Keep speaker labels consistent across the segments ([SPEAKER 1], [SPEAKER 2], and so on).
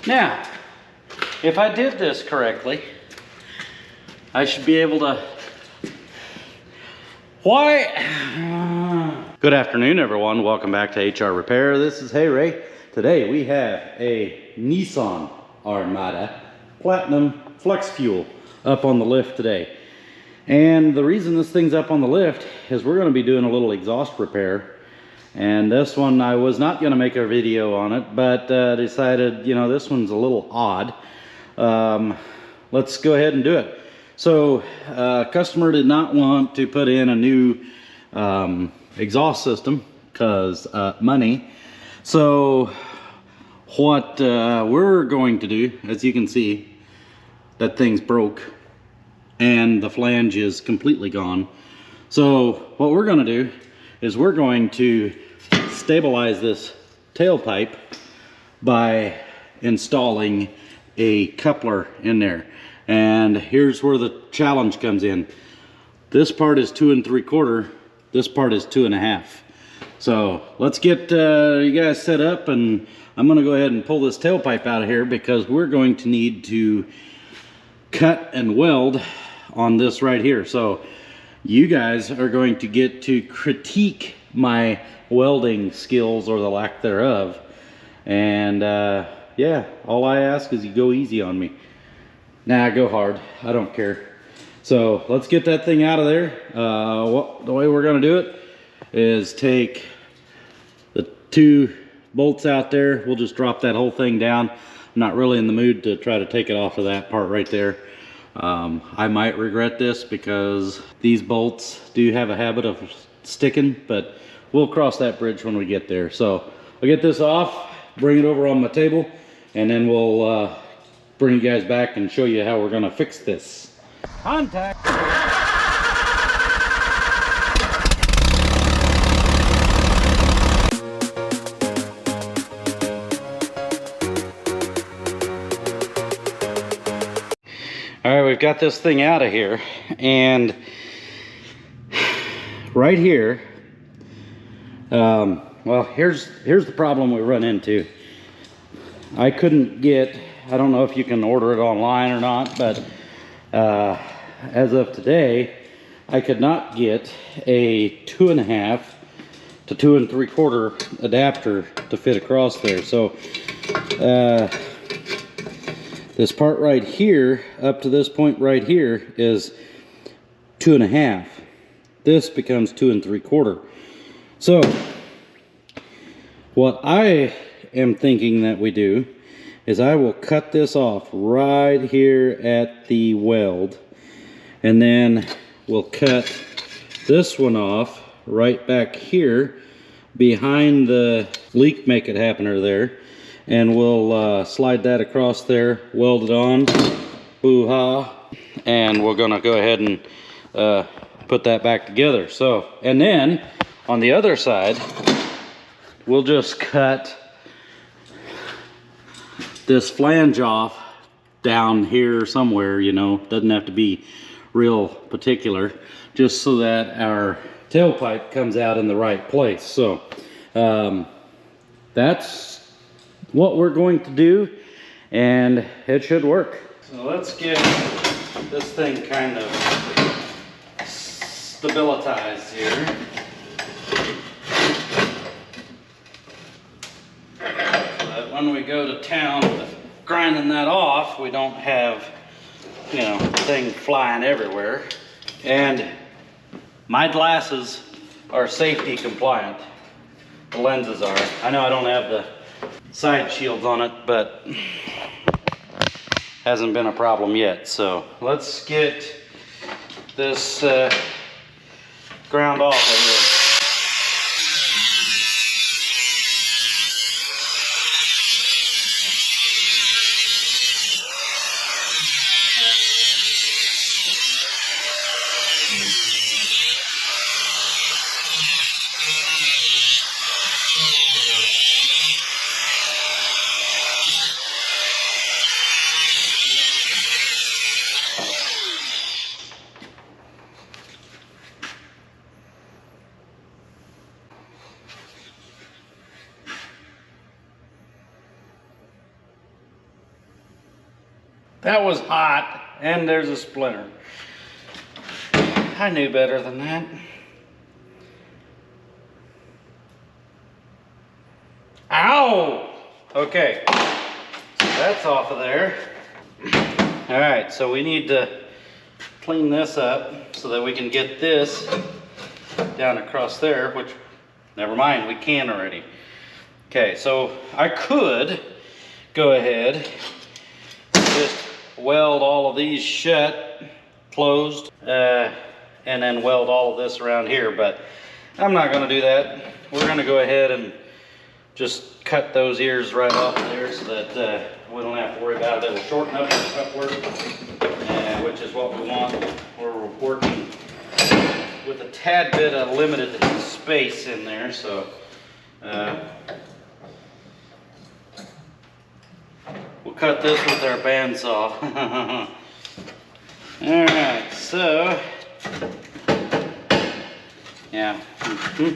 [SPEAKER 1] Now, if I did this correctly, I should be able to... Why? Good afternoon, everyone. Welcome back to HR Repair. This is Hey Ray. Today we have a Nissan Armada Platinum Flex Fuel up on the lift today. And the reason this thing's up on the lift is we're going to be doing a little exhaust repair. And this one, I was not going to make a video on it, but decided, you know, this one's a little odd. Let's go ahead and do it. So, customer did not want to put in a new exhaust system because money. So, what we're going to do, as you can see, that thing's broke and the flange is completely gone. So, what we're going to do is we're going to stabilize this tailpipe by installing a coupler in there. And here's where the challenge comes in. This part is 2 3/4, this part is 2 1/2. So let's get you guys set up, and I'm gonna go ahead and pull this tailpipe out of here because we're going to need to cut and weld on this right here. So you guys are going to get to critique my welding skills or the lack thereof. And yeah, all I ask is you go easy on me. Nah, go hard. I don't care. So let's get that thing out of there. The way we're gonna do it is take the 2 bolts out there. We'll just drop that whole thing down. I'm not really in the mood to try to take it off of that part right there. I might regret this because these bolts do have a habit of sticking, but we'll cross that bridge when we get there. So I'll get this off, bring it over on my table, and then we'll bring you guys back and show you how we're gonna fix this. Contact. All right, we've got this thing out of here, and right here, well, here's the problem we run into. I couldn't get, I don't know if you can order it online or not, but as of today, I could not get a 2 1/2 to 2 3/4 adapter to fit across there. So this part right here, up to this point right here, is 2 1/2. This becomes 2 3/4. So what I am thinking that we do is I will cut this off right here at the weld, and then we'll cut this one off right back here behind the leak make it happener there, and we'll slide that across there, weld it on, hoo-ha, and we're gonna go ahead and put that back together. So, and then on the other side, we'll just cut this flange off down here somewhere, you know, doesn't have to be real particular, just so that our tailpipe comes out in the right place. So that's what we're going to do, and it should work. So let's get this thing kind of stabilized here. When we go to town grinding that off, we don't have, you know, thing flying everywhere. And my glasses are safety compliant. The lenses are. I know I don't have the side shields on it, but hasn't been a problem yet. So let's get this ground off of here. That was hot, and there's a splinter. I knew better than that. Ow! Okay, so that's off of there. All right, so we need to clean this up so that we can get this down across there, which, never mind, we can already. Okay, so I could go ahead and just weld all of these shut, closed, and then weld all of this around here, but I'm not gonna do that. We're gonna go ahead and just cut those ears right off there so that we don't have to worry about it. It'll shorten up the upward, which is what we want. We're working with a tad bit of limited space in there, so we'll cut this with our bandsaw. All right, so yeah, there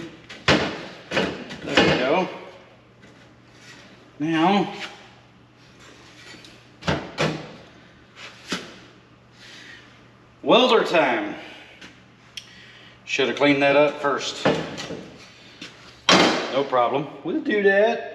[SPEAKER 1] we go. Now, welder time. Should have cleaned that up first. No problem. We'll do that.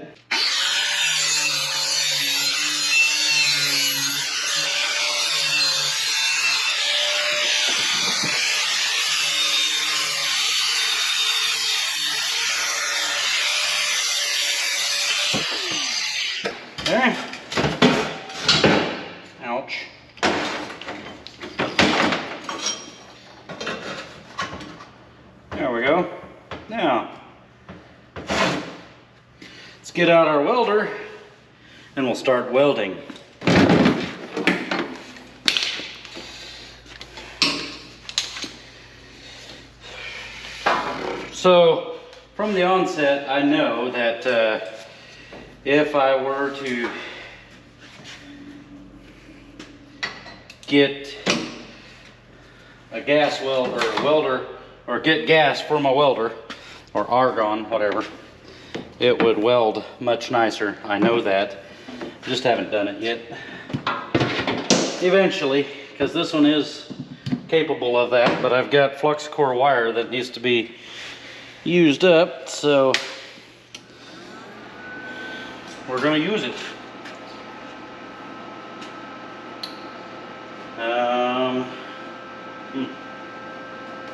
[SPEAKER 1] Okay. Ouch. There we go. Now, let's get out our welder and we'll start welding. So, from the onset, I know that if I were to get a gas welder, or get gas for my welder, or argon, whatever, it would weld much nicer. I know that. Just haven't done it yet. Eventually, because this one is capable of that, but I've got flux core wire that needs to be used up, so we're going to use it.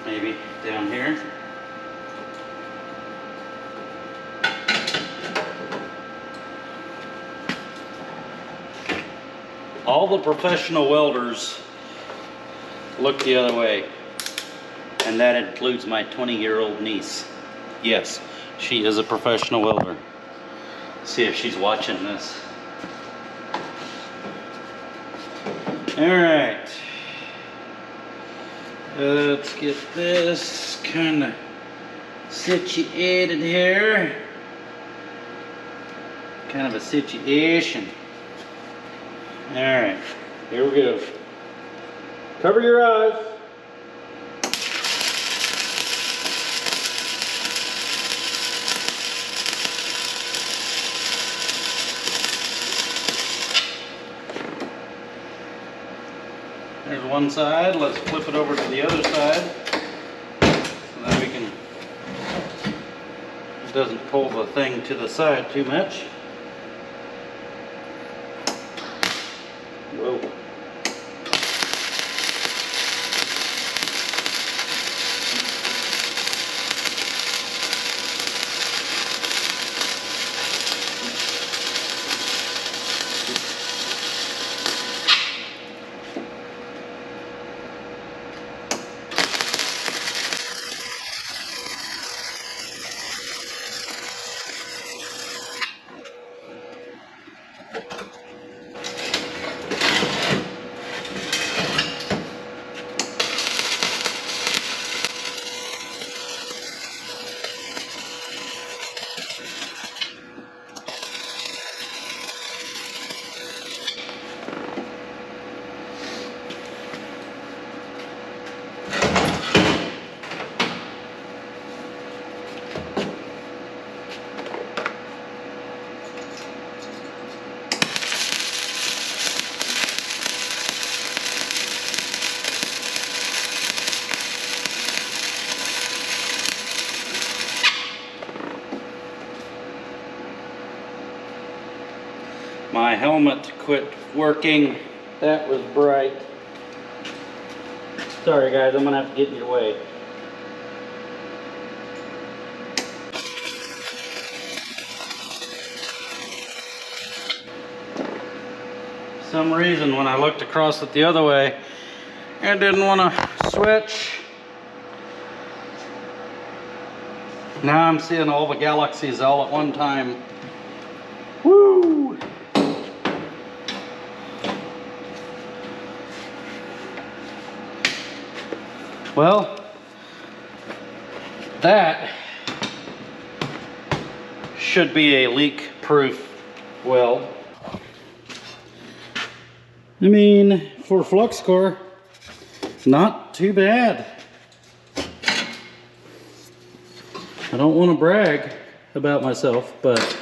[SPEAKER 1] Maybe down here. All the professional welders look the other way, and that includes my 20-year-old niece. Yes, she is a professional welder. See if she's watching this. All right. Let's get this kind of situated here. Kind of a situation. All right, here we go. Cover your eyes. There's one side. Let's flip it over to the other side so that we can, it doesn't pull the thing to the side too much. Whoa. my helmet quit working. That was bright. Sorry guys, I'm gonna have to get in your way. For some reason when I looked across it the other way, I didn't want to switch. Now I'm seeing all the galaxies all at one time. Woo! Well, that should be a leak-proof weld. I mean, for flux core, not too bad. I don't want to brag about myself, but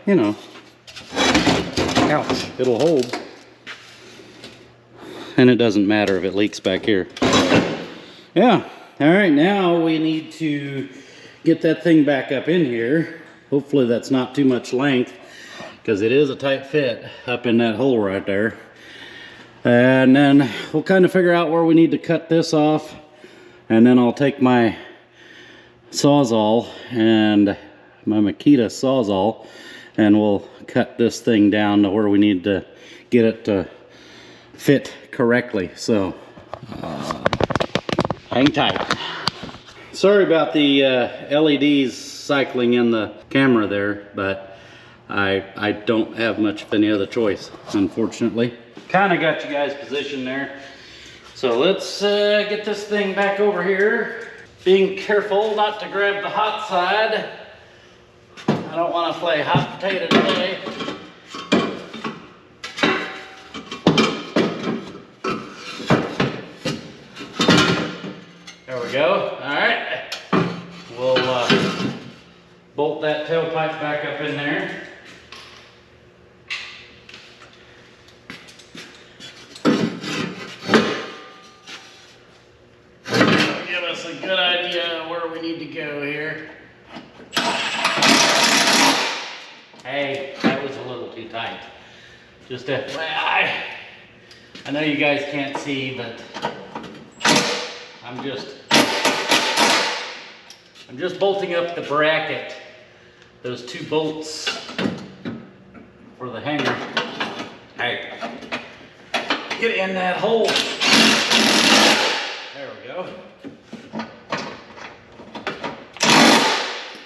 [SPEAKER 1] you know, ouch, it'll hold. And it doesn't matter if it leaks back here. Yeah, all right, now we need to get that thing back up in here. Hopefully that's not too much length, because it is a tight fit up in that hole right there. And then we'll kind of figure out where we need to cut this off, and then I'll take my Sawzall and my Makita Sawzall, and we'll cut this thing down to where we need to get it to fit correctly. So hang tight. Sorry about the LEDs cycling in the camera there, but I don't have much of any other choice, unfortunately. Kind of got you guys positioned there. So let's get this thing back over here. Being careful not to grab the hot side. I don't want to play hot potato today. There we go. All right. We'll bolt that tailpipe back up in there. Give us a good idea where we need to go here. Hey, that was a little too tight. Just FYI. I know you guys can't see, but I'm just bolting up the bracket. Those two bolts for the hanger. Hey, get in that hole. There we go.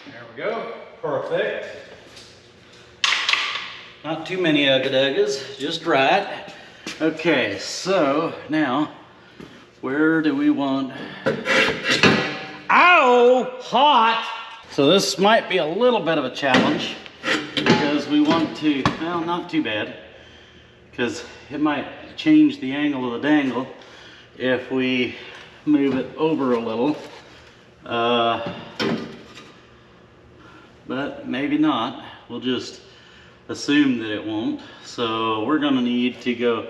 [SPEAKER 1] There we go. Perfect. Not too many ugga-duggas, just right. Okay, so now, where do we want? Ow! Hot! So this might be a little bit of a challenge because we want to, well, not too bad, because it might change the angle of the dangle if we move it over a little. But maybe not. We'll just assume that it won't. So we're gonna need to go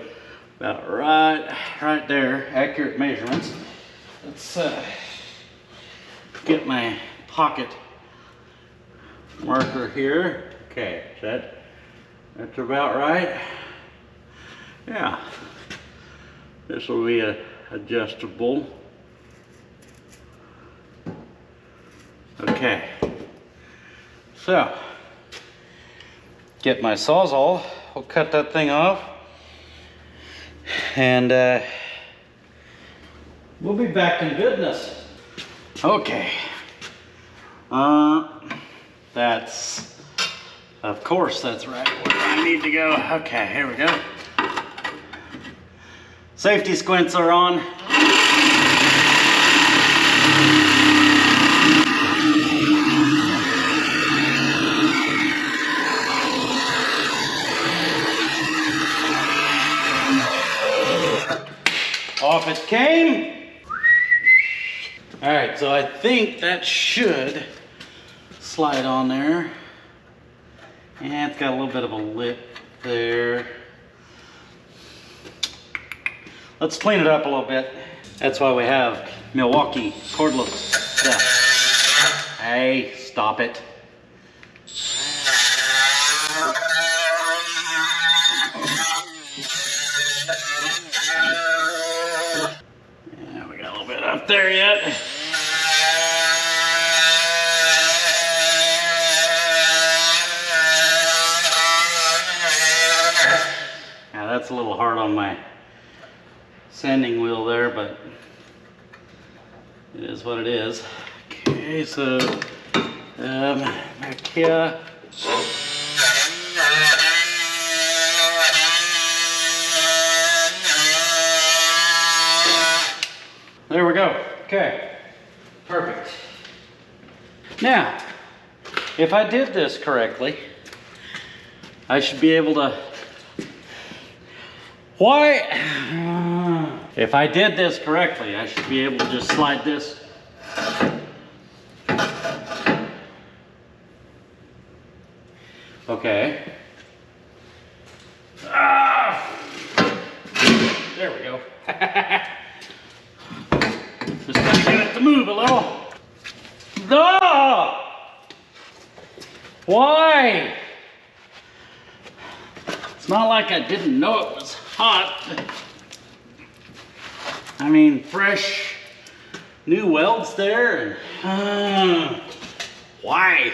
[SPEAKER 1] about right there, accurate measurements. Let's get my pocket marker here. Okay, that's about right. Yeah, this will be adjustable. Okay, so get my Sawzall. We'll cut that thing off, and we'll be back in business. Okay, that's, of course, that's right where I need to go. Okay, here we go. Safety squints are on. Off it came. All right, so I think that should slide on there. And it's got a little bit of a lip there. Let's clean it up a little bit. That's why we have Milwaukee cordless stuff. Hey, stop it. up there yet. Now that's a little hard on my sanding wheel there, but it is what it is. Okay, so back here. There we go. Okay, perfect. Now, if I did this correctly, I should be able to. If I did this correctly, I should be able to just slide this. Okay. There we go. Just gotta get it to move a little. No! Why? It's not like I didn't know it was hot. I mean, fresh new welds there, and why?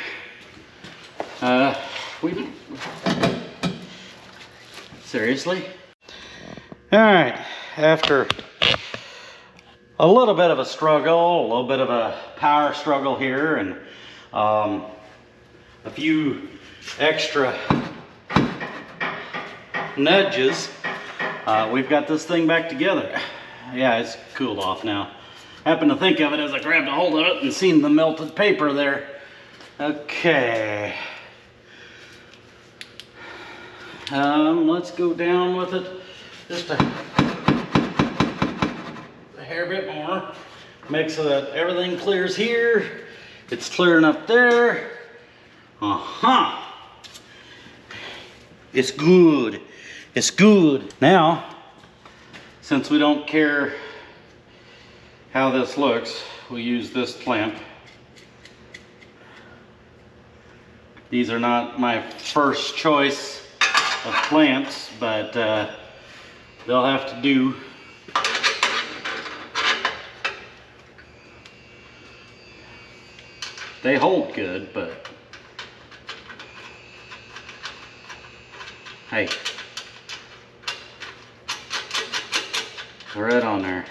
[SPEAKER 1] Seriously? All right, after a little bit of a struggle, a little bit of a power struggle here, and a few extra nudges, we've got this thing back together. Yeah, it's cooled off now. Happened to think of it as I grabbed a hold of it and seen the melted paper there. Okay. Let's go down with it just a hair bit more. Make so that everything clears here. It's clearing up there. It's good. It's good. Now, since we don't care how this looks, we use this clamp. These are not my first choice of clamps, but they'll have to do. They hold good, but hey, right on there.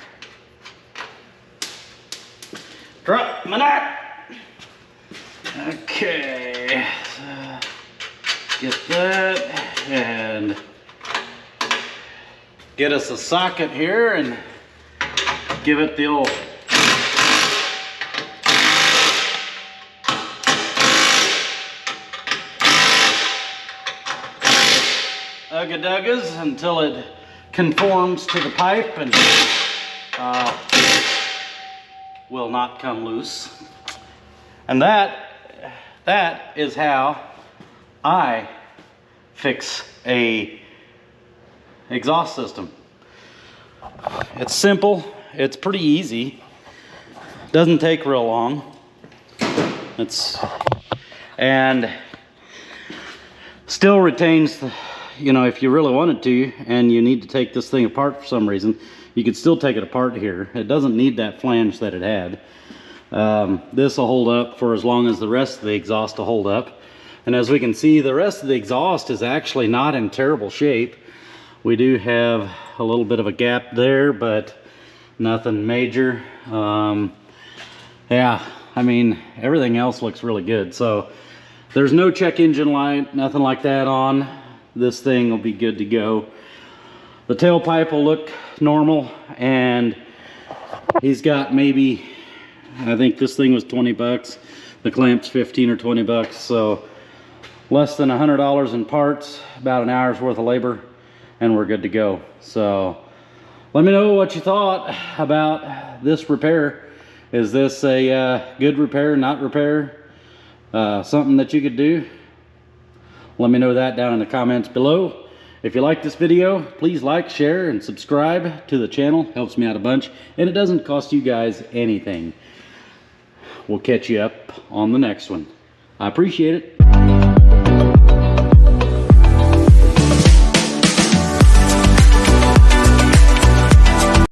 [SPEAKER 1] Drop my knot. Okay, so get that and get us a socket here and give it the old ugga-duggas until it conforms to the pipe and will not come loose. And that is how I fix a exhaust system. It's simple, it's pretty easy, doesn't take real long. And still retains the, you know, if you really wanted to and you need to take this thing apart for some reason, you could still take it apart here. It doesn't need that flange that it had. This will hold up for as long as the rest of the exhaust will hold up. And as we can see, the rest of the exhaust is actually not in terrible shape. We do have a little bit of a gap there, but nothing major. Yeah, I mean, everything else looks really good. So there's no check engine light, nothing like that on. This thing will be good to go. The tailpipe will look normal, and he's got maybe, I think this thing was 20 bucks. The clamp's 15 or 20 bucks, so less than $100 in parts, about an hour's worth of labor, and we're good to go. So let me know what you thought about this repair. Is this a good repair, not repair? Something that you could do? Let me know that down in the comments below. If you like this video, please like, share, and subscribe to the channel. Helps me out a bunch, and it doesn't cost you guys anything. We'll catch you up on the next one. I appreciate it.